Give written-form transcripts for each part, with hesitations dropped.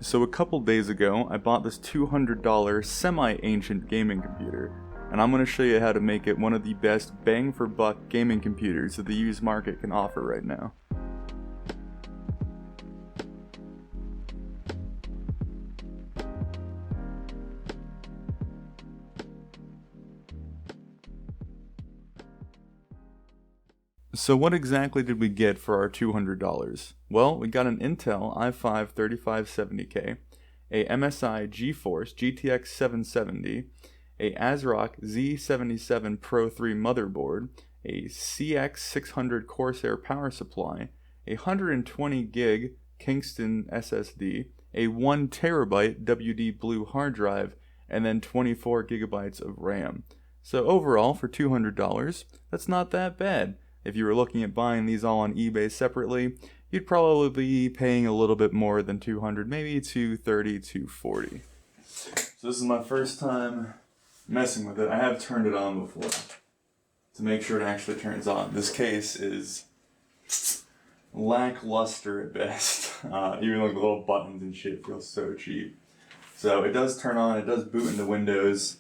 So a couple days ago, I bought this $200 semi-ancient gaming computer, and I'm going to show you how to make it one of the best bang-for-buck gaming computers that the used market can offer right now. So what exactly did we get for our $200? Well, we got an Intel i5-3570K, a MSI GeForce GTX 770, a ASRock Z77 Pro 3 motherboard, a CX600 Corsair power supply, a 120 gig Kingston SSD, a 1TB WD Blue hard drive, and then 24 gigabytes of RAM. So overall, for $200, that's not that bad. If you were looking at buying these all on eBay separately, you'd probably be paying a little bit more than $200, maybe $230, $240. So this is my first time messing with it. I have turned it on before to make sure it actually turns on. This case is lackluster at best. Even like the little buttons and shit feel so cheap. So it does turn on. It does boot into Windows,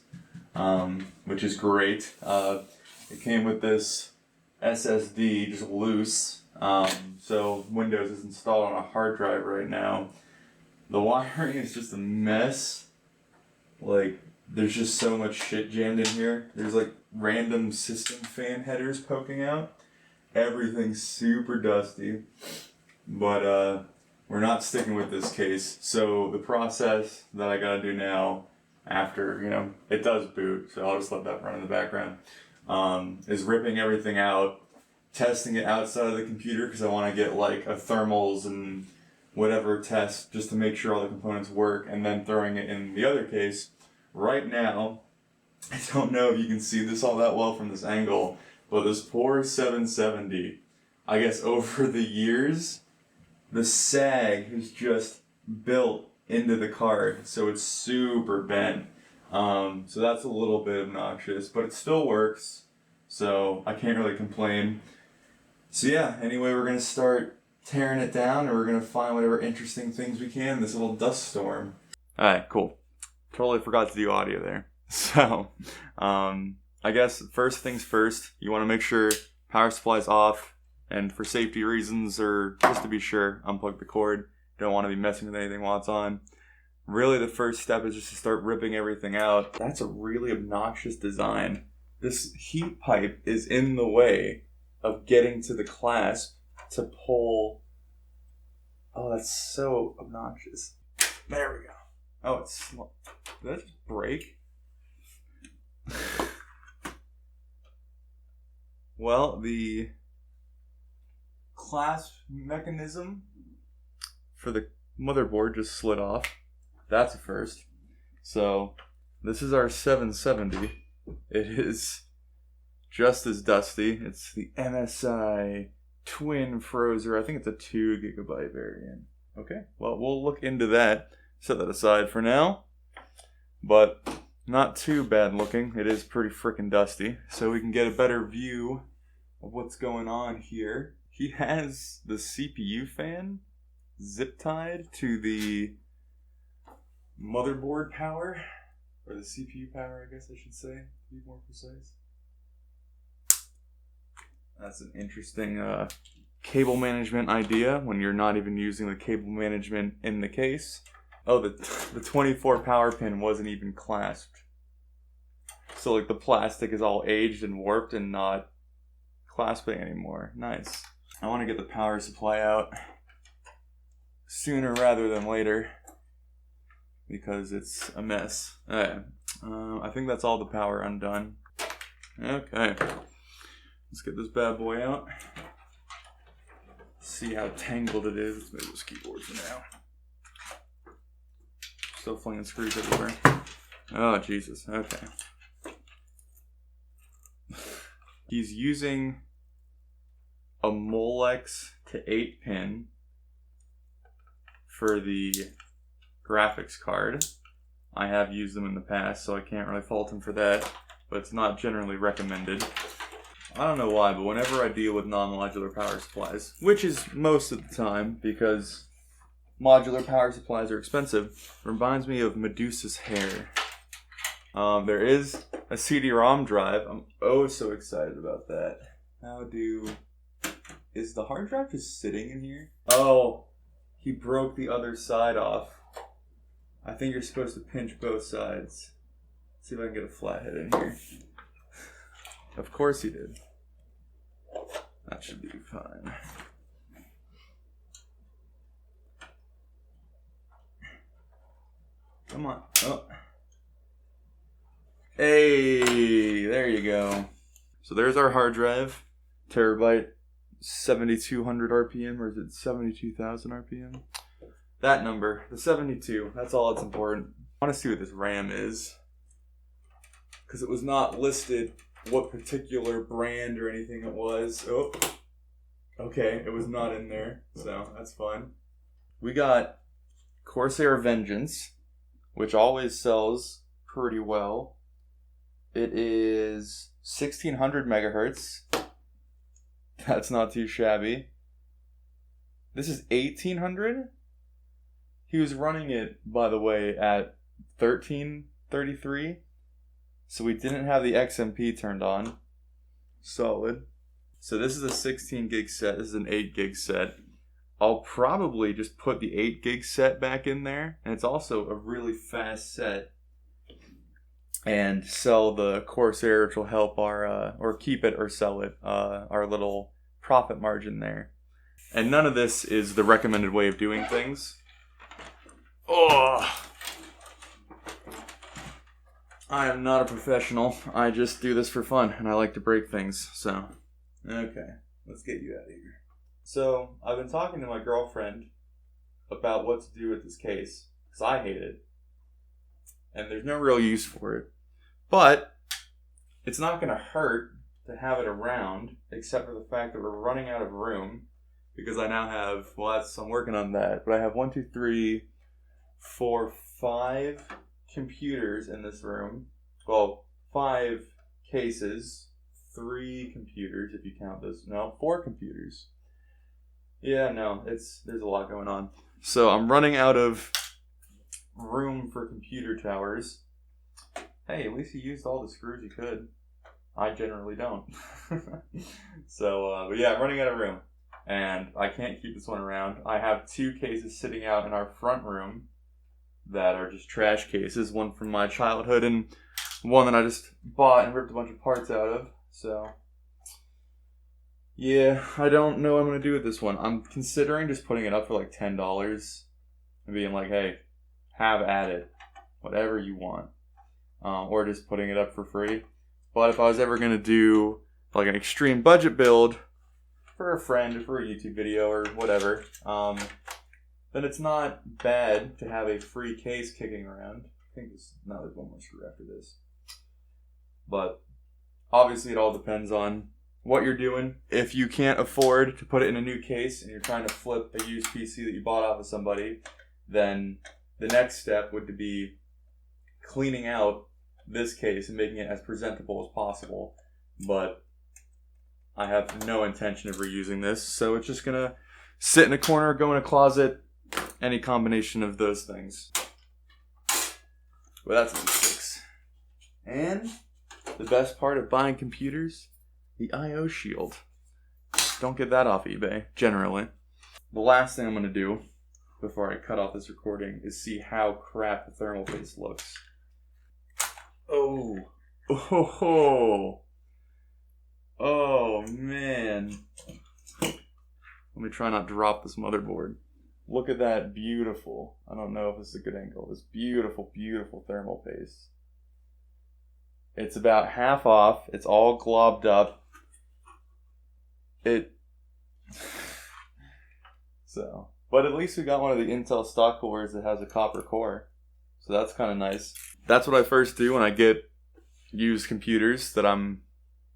which is great. It came with this SSD just loose, so Windows is installed on a hard drive right now. The wiring is just a mess. Like, there's just so much shit jammed in here. There's like random system fan headers poking out. Everything's super dusty, but we're not sticking with this case. So the process that I gotta do now, after, it does boot, so I'll just let that run in the background, is ripping everything out, testing it outside of the computer because I want to get like a thermals and whatever test just to make sure all the components work, and then throwing it in the other case. Right now, I don't know if you can see this all that well from this angle, but this poor 770, I guess over the years, the sag has just built into the card, so it's super bent. So that's a little bit obnoxious, but it still works, so I can't really complain. So yeah, anyway, we're going to start tearing it down, and we're going to find whatever interesting things we can in this little dust storm. Alright, cool. Totally forgot to do audio there. So, I guess first things first, you want to make sure power supply's off, and for safety reasons, or just to be sure, unplug the cord. Don't want to be messing with anything while it's on. Really, the first step is just to start ripping everything out. That's a really obnoxious design. This heat pipe is in the way of getting to the clasp to pull. Oh, that's so obnoxious. There we go. Oh, it's small. Did that just break? Well, the clasp mechanism for the motherboard just slid off. That's a first. So, this is our 770. It is just as dusty. It's the MSI Twin Frozer. I think it's a 2 gigabyte variant. Okay, well, we'll look into that. Set that aside for now. But not too bad looking. It is pretty freaking dusty. So we can get a better view of what's going on here. He has the CPU fan zip tied to the motherboard power, or the CPU power, I guess I should say, to be more precise. That's an interesting cable management idea when you're not even using the cable management in the case. Oh, the 24 power pin wasn't even clasped. So like the plastic is all aged and warped and not clasping anymore. Nice. I want to get the power supply out sooner rather than later, because it's a mess. Alright, I think that's all the power undone. Okay, let's get this bad boy out. See how tangled it is. Let's move this keyboard for now. Still flinging screws everywhere. Oh, Jesus. Okay. He's using a Molex to 8 pin for the graphics card. I have used them in the past, so I can't really fault him for that, but it's not generally recommended. I don't know why, but whenever I deal with non-modular power supplies, which is most of the time, because modular power supplies are expensive. Reminds me of Medusa's hair. There is a CD-ROM drive. I'm oh so excited about that. Is the hard drive just sitting in here? Oh, he broke the other side off. I think you're supposed to pinch both sides. See if I can get a flathead in here. Of course he did. That should be fine. Come on. Oh. Hey, there you go. So there's our hard drive. Terabyte, 7,200 RPM, or is it 72,000 RPM? That number, the 72, that's all that's important. I want to see what this RAM is, because it was not listed what particular brand or anything it was. Oh, okay, it was not in there, so that's fun. We got Corsair Vengeance, which always sells pretty well. It is 1600 megahertz. That's not too shabby. This is 1800. He was running it, by the way, at 1333. So we didn't have the XMP turned on. Solid. So this is a 16 gig set. This is an 8 gig set. I'll probably just put the 8 gig set back in there. And it's also a really fast set. And sell the Corsair, which will help our, or keep it or sell it, our little profit margin there. And none of this is the recommended way of doing things. Oh, I am not a professional. I just do this for fun, and I like to break things. So, okay, let's get you out of here. So, I've been talking to my girlfriend about what to do with this case, because I hate it. And there's no real use for it. But it's not going to hurt to have it around, except for the fact that we're running out of room. Because I now have, I'm working on that. But I have 5 computers in this room. Well, 5 cases, 3 computers if you count this. No, 4 computers. Yeah, no, there's a lot going on. So I'm running out of room for computer towers. Hey, at least you used all the screws you could. I generally don't. So, but yeah, I'm running out of room. And I can't keep this one around. I have 2 cases sitting out in our front room that are just trash cases. One from my childhood and one that I just bought and ripped a bunch of parts out of. So, yeah, I don't know what I'm going to do with this one. I'm considering just putting it up for like $10 and being like, hey, have at it. Whatever you want. Or just putting it up for free. But if I was ever going to do like an extreme budget build for a friend or for a YouTube video or whatever, then it's not bad to have a free case kicking around. I think there's one more screw after this. But obviously it all depends on what you're doing. If you can't afford to put it in a new case and you're trying to flip a used PC that you bought off of somebody, then the next step would be cleaning out this case and making it as presentable as possible. But I have no intention of reusing this, so it's just gonna sit in a corner, go in a closet, any combination of those things. Well, that's number 6. And the best part of buying computers, the I/O shield. Don't get that off eBay, generally. The last thing I'm gonna do before I cut off this recording is see how crap the thermal paste looks. Oh man. Let me try not to drop this motherboard. Look at that beautiful, I don't know if this is a good angle, this beautiful, beautiful thermal paste. It's about half off, it's all globbed up. But at least we got one of the Intel stock cores that has a copper core. So that's kind of nice. That's what I first do when I get used computers that I'm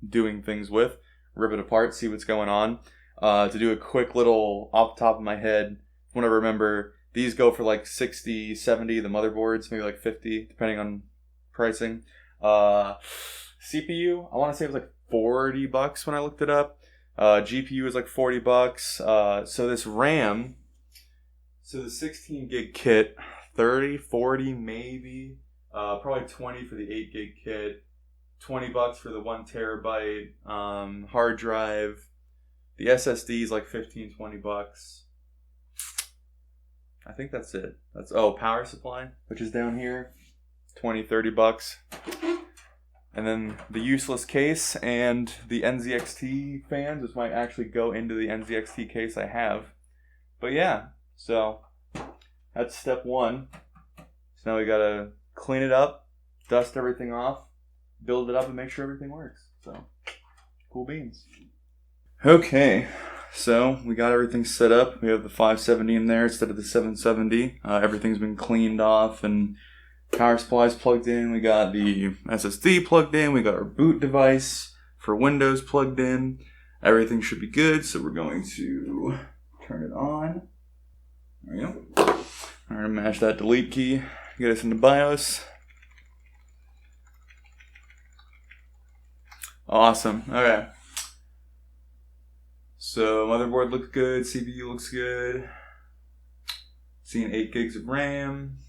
doing things with. Rip it apart, see what's going on. To do a quick little off the top of my head, when I remember, these go for like 60, 70, the motherboards, maybe like 50, depending on pricing. CPU, I want to say it was like $40 when I looked it up. GPU is like $40. So this RAM So the 16 gig kit, 30, 40 maybe, probably 20 for the 8 gig kit, $20 for the 1 terabyte hard drive. The SSD is like 15, $20. I think that's it. Power supply, which is down here, $20, $30. And then the useless case and the NZXT fans, which might actually go into the NZXT case I have. But yeah, so that's step one. So now we gotta clean it up, dust everything off, build it up, and make sure everything works. So, cool beans. Okay, so we got everything set up. We have the 570 in there instead of the 770. Everything's been cleaned off and power supplies plugged in. We got the SSD plugged in. We got our boot device for Windows plugged in. Everything should be good, so we're going to turn it on. There we go. I'm going to mash that delete key, get us into BIOS. Awesome. Okay. So motherboard looks good, CPU looks good. Seeing 8 gigs of RAM.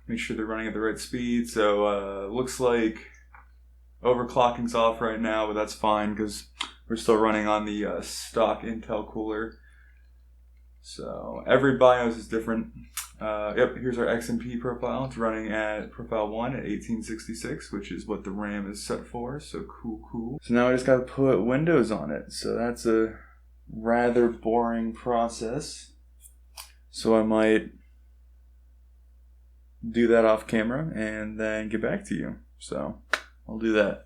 Make sure they're running at the right speed. So looks like overclocking's off right now, but that's fine because we're still running on the stock Intel cooler. So every BIOS is different. Here's our XMP profile. It's running at profile 1 at 1866, which is what the RAM is set for. So cool. So now I just got to put Windows on it. So that's a rather boring process. So I might do that off camera and then get back to you. So I'll do that.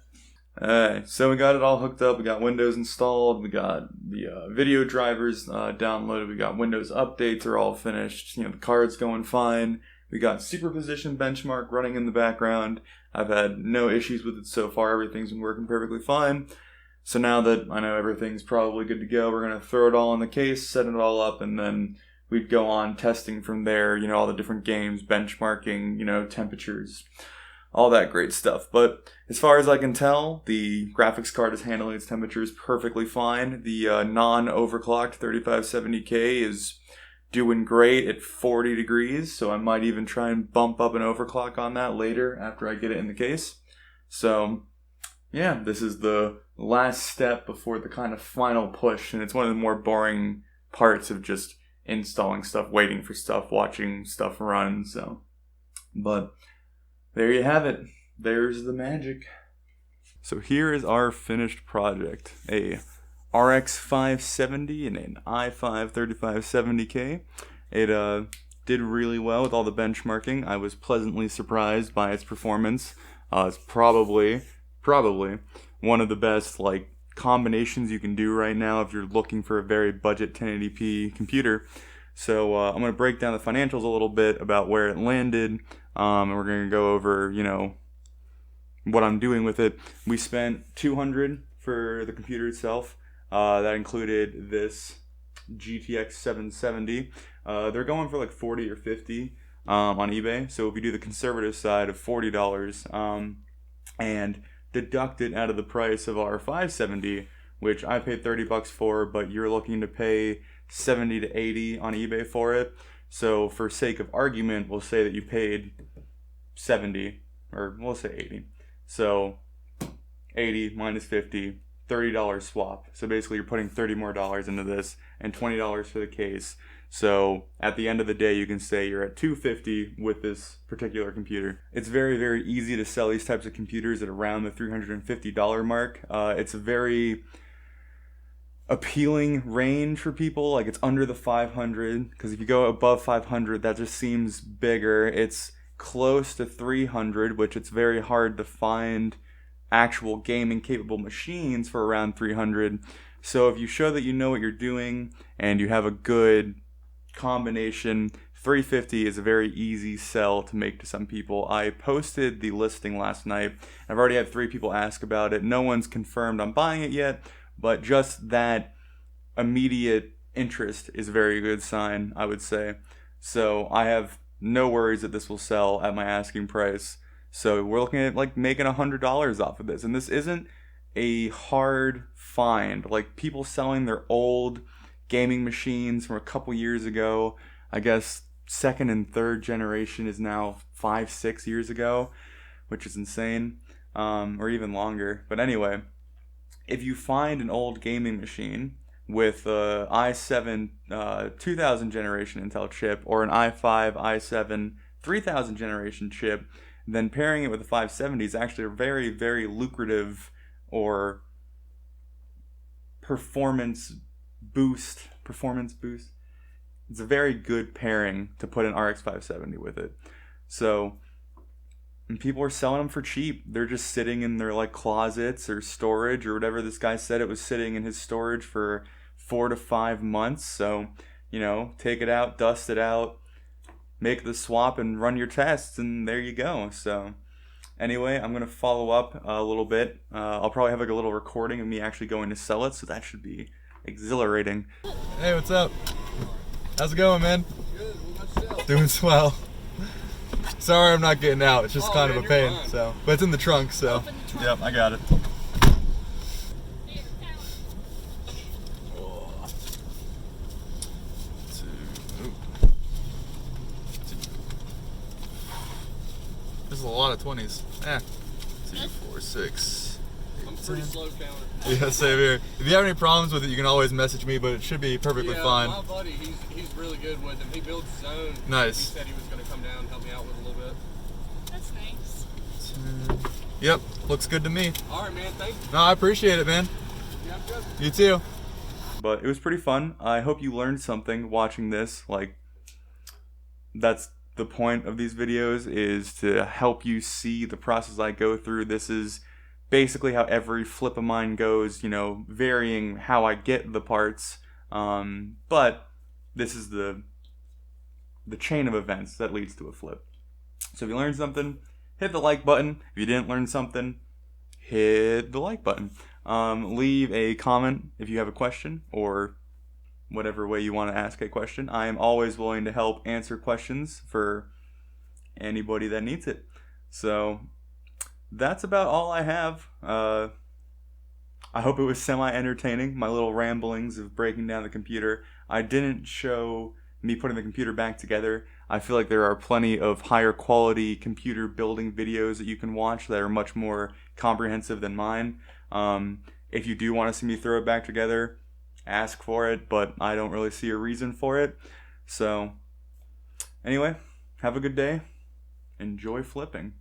Alright, so we got it all hooked up. We got Windows installed. We got the video drivers downloaded. We got Windows updates are all finished. The card's going fine. We got superposition benchmark running in the background. I've had no issues with it so far. Everything's been working perfectly fine. So now that I know everything's probably good to go, we're going to throw it all in the case, set it all up, and then we'd go on testing from there, all the different games, benchmarking, temperatures, all that great stuff. But as far as I can tell, the graphics card is handling its temperatures perfectly fine. The non-overclocked 3570K is doing great at 40 degrees, so I might even try and bump up an overclock on that later after I get it in the case. So, yeah, this is the last step before the kind of final push, and it's one of the more boring parts of just installing stuff, waiting for stuff, watching stuff run, so. But there you have it. There's the magic. So here is our finished project. A RX 570 and an i5 3570K. It did really well with all the benchmarking. I was pleasantly surprised by its performance. It's probably one of the best combinations you can do right now if you're looking for a very budget 1080p computer. So I'm going to break down the financials a little bit about where it landed. And we're going to go over, what I'm doing with it. We spent $200 for the computer itself. That included this GTX 770. They're going for like 40 or 50 on eBay. So if you do the conservative side of $40 and deduct it out of the price of our 570, which I paid $30 for, but you're looking to pay 70 to 80 on eBay for it. So for sake of argument, we'll say that you paid 70, or we'll say 80. So 80 minus 50, $30 swap. So basically you're putting $30 more into this and $20 for the case. So at the end of the day, you can say you're at $250 with this particular computer. It's very, very easy to sell these types of computers at around the $350 mark. It's a very appealing range for people. It's under the 500, because if you go above 500, that just seems bigger. It's close to 300, which it's very hard to find actual gaming capable machines for around 300. So if you show that you know what you're doing and you have a good combination, 350 is a very easy sell to make to some people. I posted the listing last night. I've already had 3 people ask about it. No one's confirmed I'm buying it yet, but just that immediate interest is a very good sign, I would say. So I have no worries that this will sell at my asking price. So we're looking at making $100 off of this. And this isn't a hard find. People selling their old gaming machines from a couple years ago, I guess second and third generation is now 5-6 years ago, which is insane, or even longer. But anyway, if you find an old gaming machine with a i7 2000 generation Intel chip or an i5 i7 3000 generation chip, then pairing it with a 570 is actually a very, very lucrative or performance boost. It's a very good pairing to put an RX 570 with it. So, and people are selling them for cheap. They're just sitting in their like closets or storage or whatever. This guy said it was sitting in his storage for 4 to 5 months. So, take it out, dust it out, make the swap, and run your tests, and there you go. So, anyway, I'm gonna follow up a little bit. I'll probably have like a little recording of me actually going to sell it, so that should be exhilarating. Hey, what's up? How's it going, man? Good. What about yourself? Doing swell. Sorry, I'm not getting out. It's just kind of a pain. Fine. So, but it's in the trunk. So, yep, I got it. This is a lot of 20s. 2, 4, 6. I'm pretty slow counter. Yeah, same here. If you have any problems with it, you can always message me, but it should be perfectly fine. My buddy, he's really good with them. He builds his own. Nice. He said he was going to come down and help me out with a little bit. That's nice. Yep, looks good to me. All right, man. Thank you. No, I appreciate it, man. Yeah, I'm good. You too. But it was pretty fun. I hope you learned something watching this. Like, that's the point of these videos, is to help you see the process I go through. This is basically how every flip of mine goes, varying how I get the parts. But this is the chain of events that leads to a flip. So if you learned something, hit the like button. If you didn't learn something, hit the like button. Leave a comment if you have a question, or whatever way you want to ask a question. I am always willing to help answer questions for anybody that needs it. So that's about all I have. I hope it was semi-entertaining, my little ramblings of breaking down the computer. I didn't show me putting the computer back together. I feel like there are plenty of higher quality computer building videos that you can watch that are much more comprehensive than mine. If you do want to see me throw it back together, ask for it, but I don't really see a reason for it. So, anyway, have a good day. Enjoy flipping.